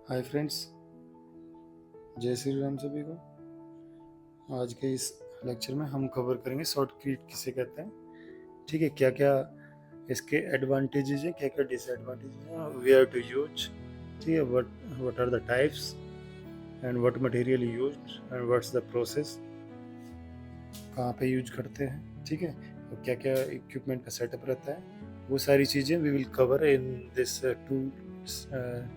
Hi friends, जय श्री राम सभी को। आज के इस लेक्चर में हम कवर करेंगे शॉर्टकट किसे कहते हैं। ठीक है, क्या क्या इसके एडवांटेजेस हैं, क्या क्या डिसएडवांटेजेस हैं, वेयर टू यूज। ठीक है, what are the types and what material used and what's the process, कहाँ पे यूज करते हैं। ठीक है, और क्या क्या इक्विपमेंट का सेटअप रहता है, वो सारी चीज़ें we will cover in this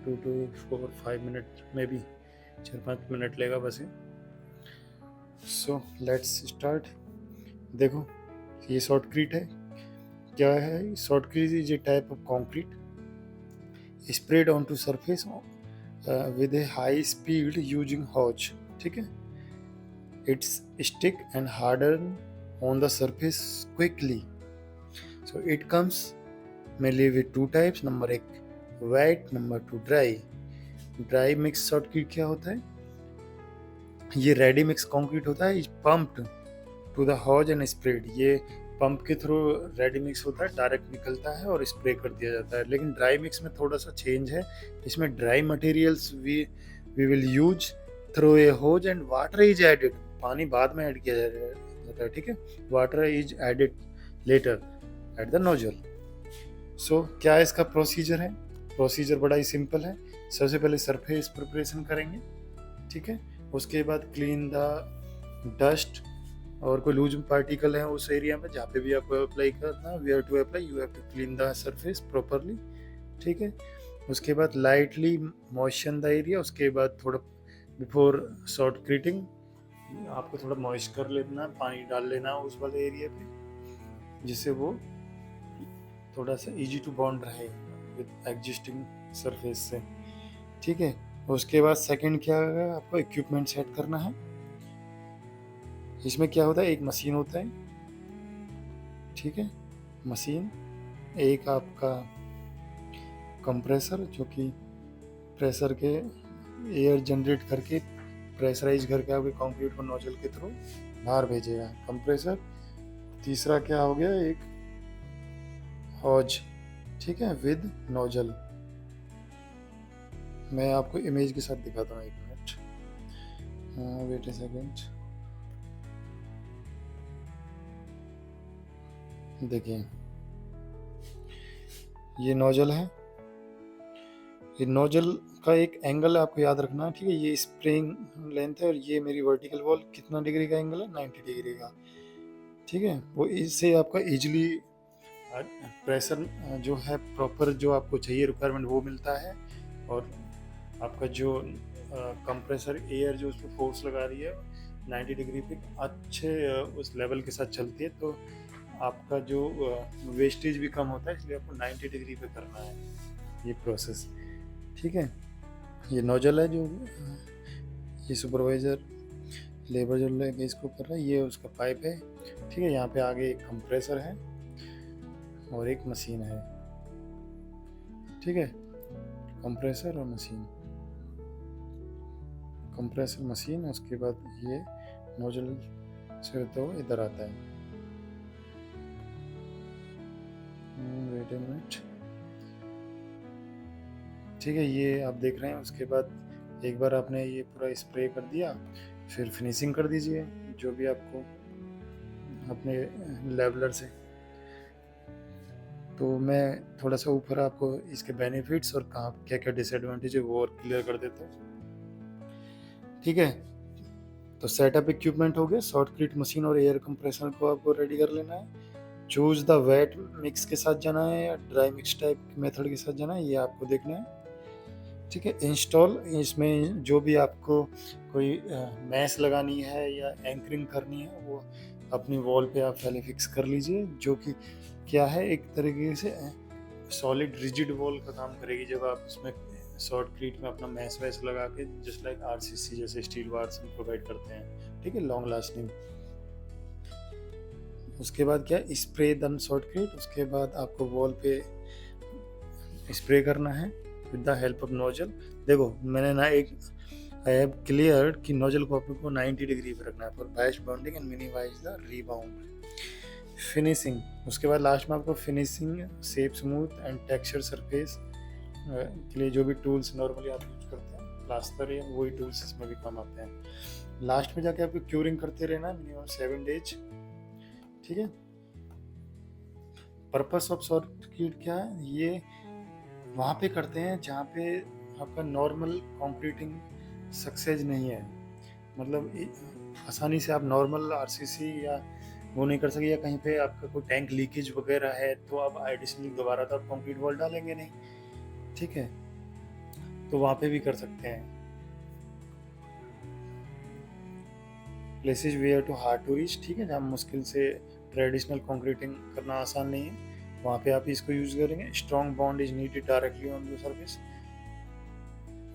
2 to 4 5 minute में भी 4-5 मिनट लेगा बस ये। So let's start. देखो, ये शॉर्टक्रीट है। क्या है shotcrete? Is a type of concrete spread on to surface with a high speed using hose. ठीक है, it's stick and harden on the surface quickly. So it comes mainly with two types, number 1 wet, number 2 dry. Dry mix shotcrete क्या होता है? ये ready mix concrete होता है, pumped to the hose and spread. ये pump के through ready mix होता है, डायरेक्ट निकलता है और स्प्रे कर दिया जाता है। लेकिन ड्राई मिक्स में थोड़ा सा चेंज है, इसमें dry materials we will use through a hose and water is added. पानी बाद में ऐड किया जाता है। ठीक है, water is added later at the nozzle. So क्या इसका प्रोसीजर है? प्रोसीजर बड़ा ही सिंपल है। सबसे पहले सरफेस प्रिपरेशन करेंगे। ठीक है, उसके बाद क्लीन द डस्ट और कोई लूज पार्टिकल है उस एरिया में जहाँ पे भी आपको अप्लाई करना, where to apply, you have to clean the surface properly. ठीक है, उसके बाद लाइटली मॉइस्चर द एरिया। उसके बाद थोड़ा बिफोर शॉर्टक्रीटिंग आपको थोड़ा मॉइस्ट कर लेना, पानी डाल लेना उस वाले एरिया पे, जिससे वो थोड़ा सा इजी टू बॉन्ड रहे विद एग्जिस्टिंग सरफेस से। ठीक है, उसके बाद सेकंड क्या है, आपको इक्विपमेंट सेट करना है। इसमें क्या होता है, एक मशीन होता है। ठीक है, मशीन, एक आपका कंप्रेसर जो कि प्रेशर के एयर जनरेट करके प्रेशराइज करके आपके कंक्रीट को नोजल के थ्रू बाहर भेजेगा, कंप्रेसर। तीसरा क्या हो गया, एक हॉज। ठीक है, विद नोजल। मैं आपको इमेज के साथ दिखाता हूँ, एक मिनट, वेट ए सेकेंड। देखिए, ये नोजल है। ये नोजल का एक एंगल आपको याद रखना है। ठीक है, ये स्प्रिंग लेंथ है और ये मेरी वर्टिकल वॉल कितना डिग्री का एंगल है, 90 डिग्री का। ठीक है, वो इससे आपका इजीली प्रेशर जो है प्रॉपर जो आपको चाहिए रिक्वायरमेंट वो मिलता है। और आपका जो कंप्रेसर एयर जो उस पर फोर्स लगा रही है 90 डिग्री पे अच्छे उस लेवल के साथ चलती है, तो आपका जो वेस्टेज भी कम होता है। इसलिए आपको 90 डिग्री पे करना है ये प्रोसेस। ठीक है, ये नोजल है जो ये सुपरवाइज़र लेबर जो लेके इसको कर रहा है, ये उसका पाइप है। ठीक है, यहाँ पे आगे एक कंप्रेसर है और एक मशीन है। ठीक है, कंप्रेसर और मशीन, कंप्रेसर मशीन। उसके बाद ये नोजल से होता हुआ इधर आता है। Wait a minute. ठीक है, ये आप देख रहे हैं। उसके बाद एक बार आपने ये पूरा स्प्रे कर दिया, फिर फिनिशिंग कर दीजिए जो भी आपको अपने लेवलर से। तो मैं थोड़ा सा ऊपर आपको इसके बेनिफिट्स और कहाँ क्या क्या डिसएडवांटेज है वो और क्लियर कर देता हूँ। ठीक है, तो सेटअप इक्विपमेंट हो गया, शॉर्टक्रीट मशीन और एयर कंप्रेसर को आपको रेडी कर लेना है। चूज द वेट मिक्स के साथ जाना है या ड्राई मिक्स टाइप मेथड के साथ जाना है, ये आपको देखना है। ठीक है, इंस्टॉल, इसमें जो भी आपको कोई मैश लगानी है या एंकरिंग करनी है वो अपनी वॉल पे आप पहले फिक्स कर लीजिए, जो कि क्या है एक तरीके से सॉलिड रिजिड वॉल का काम करेगी जब आप उसमें शॉर्टक्रीट में अपना मैश वैश लगा के, जस्ट लाइक आरसीसी जैसे स्टील बार्स हम प्रोवाइड करते हैं। ठीक है, लॉन्ग लास्टिंग। उसके बाद क्या, स्प्रे दन शॉर्टक्रीट। उसके बाद आपको वॉल पे स्प्रे करना है with the help of nozzle. देखो, मैंने ना एक आई हैव क्लियर कि नोजल को आपको 90 डिग्री पे रखना है for best bonding and minimise the rebound. Finishing, उसके बाद लास्ट में आपको finishing, shape smooth and texture surface के लिए जो भी टूल्स नॉर्मली आप यूज करते हैं, प्लास्टर या वही टूल्स इसमें भी काम आते हैं। लास्ट में जाके आपको क्यूरिंग करते रहना मिनिमम 7 डेज। ठीक है। पर्पस ऑफ सर्किट क्या है, ये वहाँ पे करते हैं जहाँ पे आपका नॉर्मल कंक्रीटिंग सक्सेस नहीं है, मतलब आसानी से आप नॉर्मल आरसीसी या वो नहीं कर सके, या कहीं पे आपका कोई टैंक लीकेज वगैरह है तो आप एडिशनली दोबारा तो आप कंक्रीट वॉल डालेंगे नहीं। ठीक है, तो वहाँ पे भी कर सकते हैं। Places where too hard to reach, ठीक है, जहाँ मुश्किल से ट्रेडिशनल कंक्रीटिंग करना आसान नहीं है, वहाँ पे आप इसको यूज करेंगे। Strong bond is needed directly on the surface,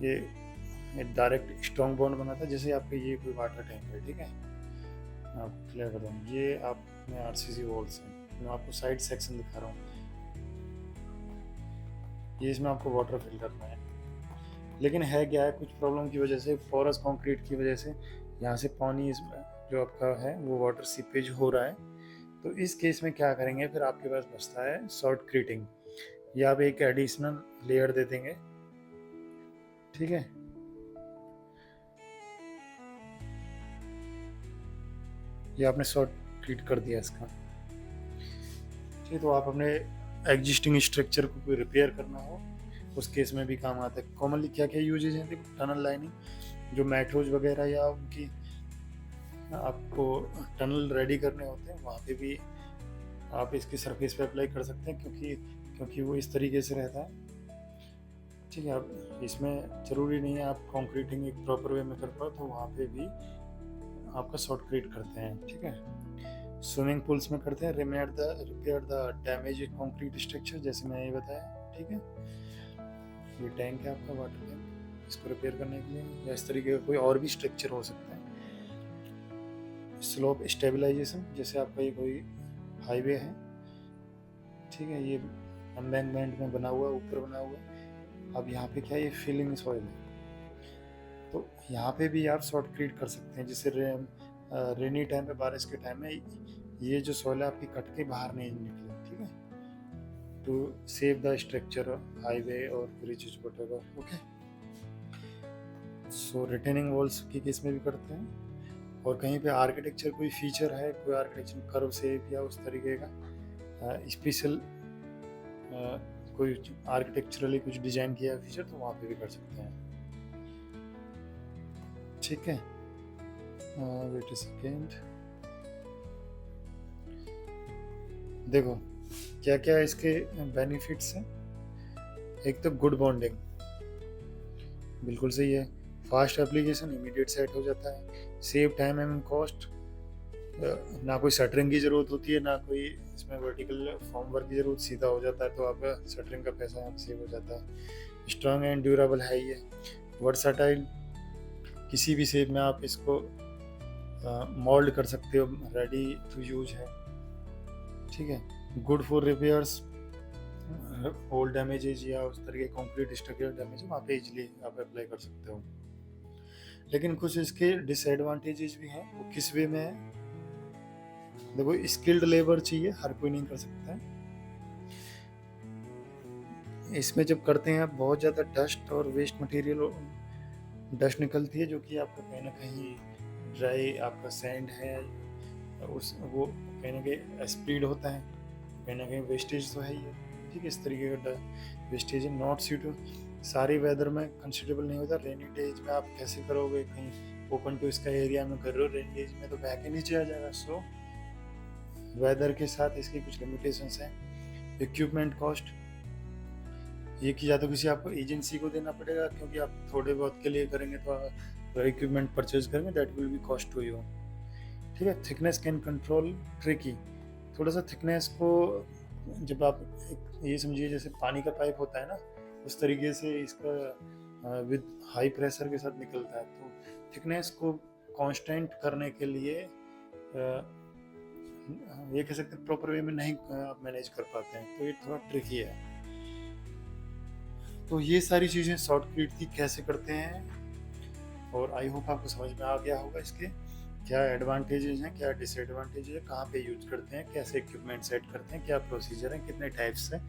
ये डायरेक्ट स्ट्रॉन्ग बॉन्ड बनाता है। जैसे आपका ये कोई वाटर टैंक है, ठीक है, आप क्लियर कर दूँ, ये आप में आरसीसी वॉल्स हैं, मैं आपको साइड सेक्शन दिखा रहा हूँ, ये इसमें आपको वाटर फिल करना है। लेकिन है क्या है, कुछ प्रॉब्लम की वजह से, पोरस कंक्रीट की वजह से यहाँ से पानी इसमें जो आपका है वो वाटर सीपेज हो रहा है। तो इस केस में क्या करेंगे, फिर आपके पास बचता है शॉर्टक्रीटिंग, या आप एक एडिशनल लेयर दे देंगे। ठीक है, ये आपने शॉर्टक्रीट कर दिया इसका। ठीक, तो आप अपने एग्जिस्टिंग स्ट्रक्चर को कोई रिपेयर करना हो उस केस में भी काम आता है। कॉमनली क्या क्या यूजेज हैं, देखो, टनल लाइनिंग, जो मेट्रोज वगैरह या उनकी आपको टनल रेडी करने होते हैं, वहाँ पे भी आप इसकी सरफेस पे अप्लाई कर सकते हैं, क्योंकि वो इस तरीके से रहता है। ठीक है, आप इसमें ज़रूरी नहीं है आप कंक्रीटिंग एक प्रॉपर वे में कर पाओ, तो वहाँ पे भी आपका शॉर्टक्रीट करते हैं। ठीक है, स्विमिंग पूल्स में करते हैं repair the damage concrete structure, जैसे मैंने ये बताया। ठीक है, ये टैंक है आपका वाटर टैंक, इसको रिपेयर करने के लिए, या इस तरीके का कोई और भी स्ट्रक्चर हो सकता है। स्लोप स्टेबलाइजेशन, जैसे आपका ये कोई हाईवे है, ठीक है, ये एम्बैंकमेंट में बना हुआ, ऊपर बना हुआ, अब यहाँ पे क्या है, ये फिलिंग सॉइल है, तो यहाँ पे भी आप शॉर्टक्रीट कर सकते हैं। जैसे रेनी टाइम पे, बारिश के टाइम में ये जो सॉइल है आपकी कट के बाहर नहीं निकले। ठीक है, to save the structure highway और bridges whatever. Okay, so retaining walls की केस में भी करते हैं, और कहीं पे आर्किटेक्चर कोई फीचर है, कोई आर्किटेक्चर कर्व शेप या उस तरीके का स्पेशल कोई आर्किटेक्चरली कुछ डिजाइन किया फीचर, तो वहाँ पे भी कर सकते हैं। ठीक है, वेट अ सेकेंड, देखो क्या क्या इसके बेनिफिट्स हैं। एक तो गुड बॉन्डिंग, बिल्कुल सही है, फास्ट एप्लीकेशन, इमीडिएट सेट हो जाता है, सेव टाइम एंड कॉस्ट, ना कोई शटरिंग की ज़रूरत होती है, ना कोई इसमें वर्टिकल फॉर्म वर्क की ज़रूरत, सीधा हो जाता है, तो आपका शटरिंग का पैसा यहाँ सेव हो जाता है। स्ट्रॉन्ग एंड ड्यूरेबल है ये, वर्सटाइल, किसी भी शेप में आप इसको मोल्ड कर सकते हो, रेडी टू यूज है। ठीक है, good for repairs, old damages या उस तरह के कंक्रीट स्ट्रक्चर डैमेज, वहाँ पे इजीली आप अप्लाई कर सकते हो। लेकिन कुछ इसके डिसएडवांटेजेस भी हैं, वो किस वे में है, देखो, स्किल्ड लेबर चाहिए, हर कोई नहीं कर सकता है। इसमें जब करते हैं आप, बहुत ज़्यादा डस्ट और वेस्ट मटेरियल, डस्ट निकलती है, जो कि आपका कहीं ना कहीं ड्राई आपका सैंड है, उस वो कहीं ना कहीं स्पीड होता है, कहीं ना कहीं वेस्टेज तो है ही है। ठीक है, इस तरीके का वेस्टेज है, नॉट सूटेबल, सारी वेदर में कंसिडरेबल नहीं होता। रेनी डेज में आप कैसे करोगे, कहीं ओपन टू स्काई एरिया में कर रहे हो, रेनी डेज में तो बह के नीचे आ जाएगा। सो वेदर के साथ इसकी कुछ लिमिटेशंस हैं। इक्विपमेंट कॉस्ट, ये कि या तो किसी आपको एजेंसी को देना पड़ेगा, क्योंकि आप थोड़े बहुत के लिए करेंगे तो इक्विपमेंट परचेज करेंगे, that will be cost to you. ठीक है, थिकनेस कैन कंट्रोल ट्रिकी, थोड़ा सा थिकनेस को, जब आप ये समझिए जैसे पानी का पाइप होता है ना, उस तरीके से इसका विद हाई प्रेशर के साथ निकलता है, तो थिकनेस को कांस्टेंट करने के लिए ये कह सकते हैं प्रॉपर वे में नहीं आप मैनेज कर पाते हैं, तो ये थोड़ा ट्रिकी है। तो ये सारी चीज़ें शॉर्टक्रीट की कैसे करते हैं, और आई होप आपको समझ में आ गया होगा इसके क्या एडवांटेजेस हैं, क्या डिसएडवांटेजेस है, कहाँ पे यूज करते हैं, कैसे इक्विपमेंट सेट करते हैं, क्या प्रोसीजर है, कितने टाइप्स हैं।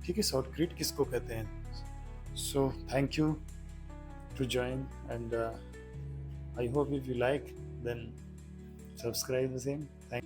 ठीक है, शॉर्टक्रीट किसको कहते हैं। So thank you to join, and I hope if you like, then subscribe the same. Thank